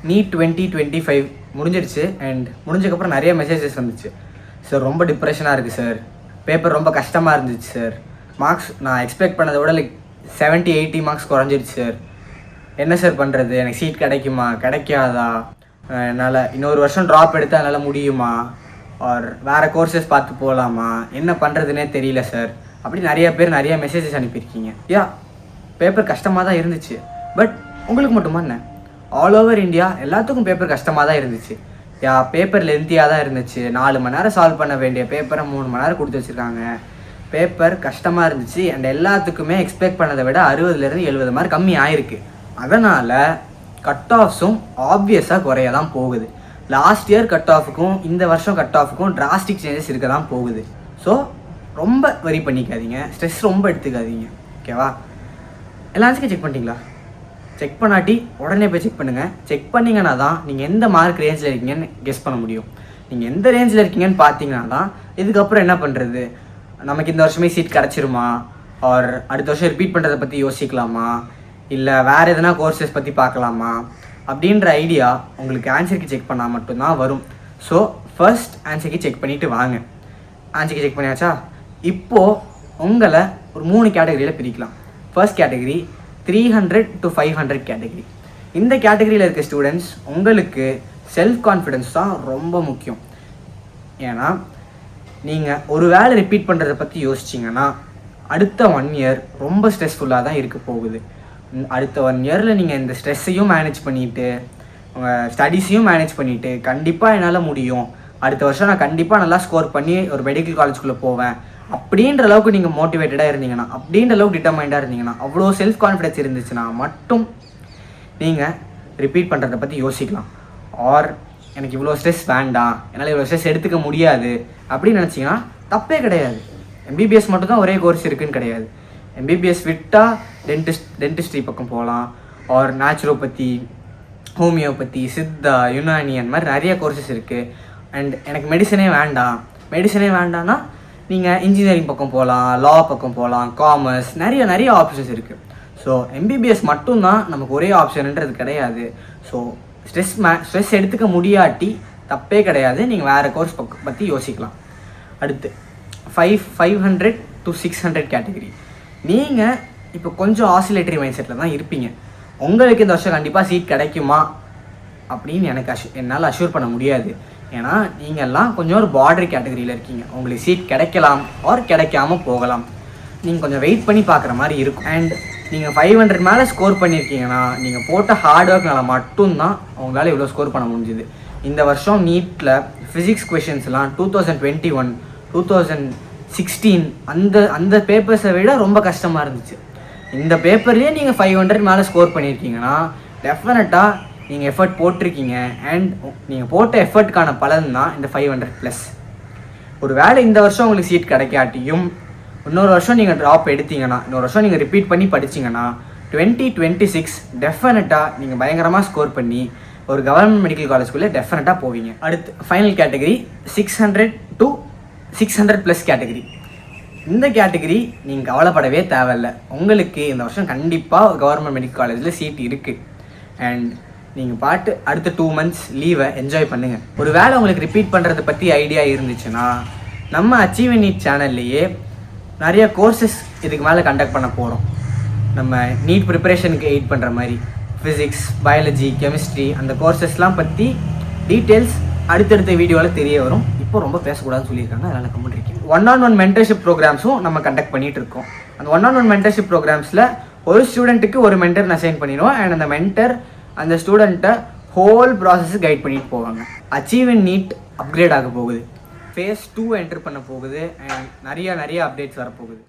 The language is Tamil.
நீட் 2025 முடிஞ்சிருச்சு. அண்ட் முடிஞ்சதுக்கப்புறம் நிறைய மெசேஜஸ் வந்துச்சு. சார் ரொம்ப டிப்ரெஷனாக இருக்குது சார், பேப்பர் ரொம்ப கஷ்டமாக இருந்துச்சு சார், மார்க்ஸ் நான் எக்ஸ்பெக்ட் பண்ணதை விட 70-80 மார்க்ஸ் குறைஞ்சிருச்சு சார், என்ன சார் பண்ணுறது, எனக்கு சீட் கிடைக்குமா கிடைக்காதா, என்னால் இன்னொரு வருஷம் ட்ராப் எடுத்தால் என்னால் முடியுமா, ஆர் வேறு கோர்சஸ் பார்த்து போகலாமா, என்ன பண்ணுறதுனே தெரியல சார், அப்படி நிறைய பேர் நிறைய மெசேஜஸ் அனுப்பியிருக்கீங்க. பேப்பர் கஷ்டமாக தான் இருந்துச்சு. பட் உங்களுக்கு மட்டுமா என்ன, ஆல் ஓவர் இந்தியா எல்லாத்துக்கும் பேப்பர் கஷ்டமாக தான் இருந்துச்சு. பேப்பர் லென்த்தியாக தான் இருந்துச்சு. 4 மணி நேரம் சால்வ் பண்ண வேண்டிய பேப்பரை 3 மணி நேரம் கொடுத்து வச்சுருக்காங்க. பேப்பர் கஷ்டமாக இருந்துச்சு. அண்ட் எல்லாத்துக்குமே எக்ஸ்பெக்ட் பண்ணதை விட 60-70 மார்க் கம்மி ஆயிருக்கு. அதனால் கட் ஆஃப்ஸும் ஆப்வியஸாக குறைய தான் போகுது. லாஸ்ட் இயர் கட் ஆஃபுக்கும் இந்த வருஷம் கட் ஆஃபுக்கும் டிராஸ்டிக் சேஞ்சஸ் இருக்க தான் போகுது. ஸோ ரொம்ப வரி பண்ணிக்காதீங்க, ஸ்ட்ரெஸ் ரொம்ப எடுத்துக்காதீங்க. ஓகேவா? எல்லா ஆன்சரையும் செக் பண்ணிட்டீங்களா? செக் பண்ணாட்டி உடனே போய் செக் பண்ணுங்கள். செக் பண்ணிங்கன்னா தான் நீங்கள் எந்த மார்க் ரேஞ்சில் இருக்கீங்கன்னு கெஸ் பண்ண முடியும். நீங்கள் எந்த ரேஞ்சில் இருக்கீங்கன்னு பார்த்தீங்கன்னா தான் இதுக்கப்புறம் என்ன பண்ணுறது, நமக்கு இந்த வருஷமே சீட் கிடச்சிருமா, ஆர் அடுத்த வருஷம் ரிப்பீட் பண்ணுறதை பற்றி யோசிக்கலாமா, இல்லை வேறு எதனா கோர்சஸ் பற்றி பார்க்கலாமா அப்படின்ற ஐடியா உங்களுக்கு ஆன்சருக்கு செக் பண்ணால் மட்டும்தான் வரும். ஸோ ஃபர்ஸ்ட் ஆன்சருக்கு செக் பண்ணிவிட்டு வாங்க. ஆன்சருக்கு செக் பண்ணியாச்சா? இப்போது உங்களை ஒரு 3 கேட்டகரியில் பிரிக்கலாம். First category 300 to 500 category. இந்த கேட்டகரியில் இருக்க ஸ்டூடெண்ட்ஸ் உங்களுக்கு செல்ஃப் கான்ஃபிடென்ஸ் தான் ரொம்ப முக்கியம். ஏன்னா நீங்கள் ஒரு வேளை ரிப்பீட் பண்ணுறதை பற்றி யோசிச்சிங்கன்னா அடுத்த 1 இயர் ரொம்ப ஸ்ட்ரெஸ்ஃபுல்லாக தான் இருக்க போகுது. அடுத்த 1 இயரில் நீங்கள் இந்த ஸ்ட்ரெஸ்ஸையும் மேனேஜ் பண்ணிவிட்டு உங்கள் ஸ்டடீஸையும் மேனேஜ் பண்ணிவிட்டு கண்டிப்பாக என்னால் முடியும், அடுத்த வருஷம் நான் கண்டிப்பாக நல்லா ஸ்கோர் பண்ணி ஒரு மெடிக்கல் காலேஜ்குள்ளே போவேன் அப்படின்ற அளவுக்கு நீங்கள் மோட்டிவேட்டடாக இருந்தீங்கன்னா, அப்படின்ற அளவுக்கு டிட்டர்மைண்டாக இருந்தீங்கன்னா, அவ்வளோ செல்ஃப் கான்ஃபிடன்ஸ் இருந்துச்சுன்னா மட்டும் நீங்கள் ரிப்பீட் பண்ணுறதை பற்றி யோசிக்கலாம். ஆர் எனக்கு இவ்வளோ ஸ்ட்ரெஸ் வேண்டாம், என்னால் இவ்வளோ ஸ்ட்ரெஸ் எடுத்துக்க முடியாது அப்படின்னு நினச்சிங்கன்னா தப்பே கிடையாது. எம்பிபிஎஸ் மட்டும் தான் ஒரே கோர்ஸ் இருக்குதுன்னு கிடையாது. எம்பிபிஎஸ் விட்டால் டென்டிஸ்ட்ரி பக்கம் போகலாம், or naturopathy, homeopathy, Siddha, Unani அந்த மாதிரி நிறைய கோர்சஸ் இருக்குது. அண்ட் எனக்கு மெடிசனே வேண்டாம்னா நீங்கள் இன்ஜினியரிங் பக்கம் போகலாம், லா பக்கம் போகலாம், காமர்ஸ், நிறைய ஆப்ஷன்ஸ் இருக்குது. ஸோ எம்பிபிஎஸ் மட்டும்தான் நமக்கு ஒரே ஆப்ஷன்ன்றது கிடையாது. ஸோ ஸ்ட்ரெஸ் எடுத்துக்க முடியாட்டி தப்பே கிடையாது, நீங்கள் வேறு கோர்ஸ் பற்றி யோசிக்கலாம். அடுத்து 500 to 600 கேட்டகரி. நீங்கள் இப்போ கொஞ்சம் ஆசிலேட்டரி மைண்ட் செட்டில் தான் இருப்பீங்க. உங்களுக்கு இந்த வருஷம் கண்டிப்பாக சீட் கிடைக்குமா அப்படின்னு என்னால் அஷ்யூர் பண்ண முடியாது. ஏன்னா நீங்கள்லாம் கொஞ்சம் ஒரு பார்டர் கேட்டகரியில் இருக்கீங்க. உங்களுக்கு சீட் கிடைக்கலாம் ஆர் கிடைக்காம போகலாம். நீங்கள் கொஞ்சம் வெயிட் பண்ணி பார்க்குற மாதிரி இருக்கும். அண்ட் நீங்கள் 500 மேலே ஸ்கோர் பண்ணியிருக்கீங்கன்னா நீங்கள் போட்ட ஹார்ட் ஒர்க்னால மட்டும்தான் உங்களால் இவ்வளோ ஸ்கோர் பண்ண முடிஞ்சுது. இந்த வருஷம் நீட்டில் ஃபிசிக்ஸ் கொஷின்ஸ்லாம் 2021, 2016 அந்த பேப்பர்ஸை விட ரொம்ப கஷ்டமாக இருந்துச்சு. இந்த பேப்பர்லேயே நீங்கள் 500 மேலே ஸ்கோர் பண்ணியிருக்கீங்கன்னா டெஃபினட்டாக நீங்கள் எஃபர்ட் போட்டிருக்கீங்க. அண்ட் நீங்கள் போட்ட எஃபர்ட்டுக்கான பலன் தான் இந்த 500+. ஒரு வேளை இந்த வருஷம் உங்களுக்கு சீட் கிடைக்காட்டியும் இன்னொரு வருஷம் நீங்கள் ட்ராப் எடுத்தீங்கன்னா, இன்னொரு வருஷம் நீங்கள் ரிப்பீட் பண்ணி படிச்சிங்கன்னா 2026 டெஃபினட்டாக நீங்கள் பயங்கரமாக ஸ்கோர் பண்ணி ஒரு கவர்மெண்ட் மெடிக்கல் காலேஜ்குள்ளே டெஃபினட்டாக போவீங்க. அடுத்து ஃபைனல் கேட்டகரி 600 to 600+ கேட்டகரி. இந்த கேட்டகரி நீங்கள் கவலைப்படவே தேவையில்லை. உங்களுக்கு இந்த வருஷம் கண்டிப்பாக கவர்மெண்ட் மெடிக்கல் காலேஜில் சீட் இருக்குது. அண்ட் நீங்கள் பாட்டு அடுத்த 2 months லீவை என்ஜாய் பண்ணுங்கள். ஒரு வேளை உங்களுக்கு ரிப்பீட் பண்ணுறதை பற்றி ஐடியா இருந்துச்சுன்னா நம்ம அச்சீவ் நீட் சேனல்லையே நிறைய கோர்சஸ் இதுக்கு மேலே கண்டக்ட் பண்ண போகிறோம். நம்ம நீட் ப்ரிப்பரேஷனுக்கு எய்ட் பண்ணுற மாதிரி ஃபிசிக்ஸ், பயாலஜி, கெமிஸ்ட்ரி அந்த கோர்சஸ்லாம் பற்றி டீட்டெயில்ஸ் அடுத்தடுத்த வீடியோவில் தெரிய வரும். இப்போ ரொம்ப பேசக்கூடாதுன்னு சொல்லியிருக்காங்க, அதனால் கமெண்ட் இருக்கேன். 1-on-1 மென்டர்ஷிப் ப்ரோக்ராம்ஸும் நம்ம கண்டக்ட் பண்ணிகிட்டு இருக்கோம். அந்த 1-on-1 மென்டர்ஷிப் ப்ரோக்ராம்ஸில் ஒரு ஸ்டூடெண்ட்டுக்கு ஒரு மென்டர் அசைன் பண்ணிடுவோம். அண்ட் அந்த மென்டர் அந்த ஸ்டூடெண்ட்டை ஹோல் ப்ராசஸ் கைட் பண்ணிட்டு போவாங்க. அச்சீவ் நீட் அப்கிரேட் ஆக போகுது, phase 2 என்டர் பண்ண போகுது. அண்ட் நிறைய அப்டேட்ஸ் வரப்போகுது.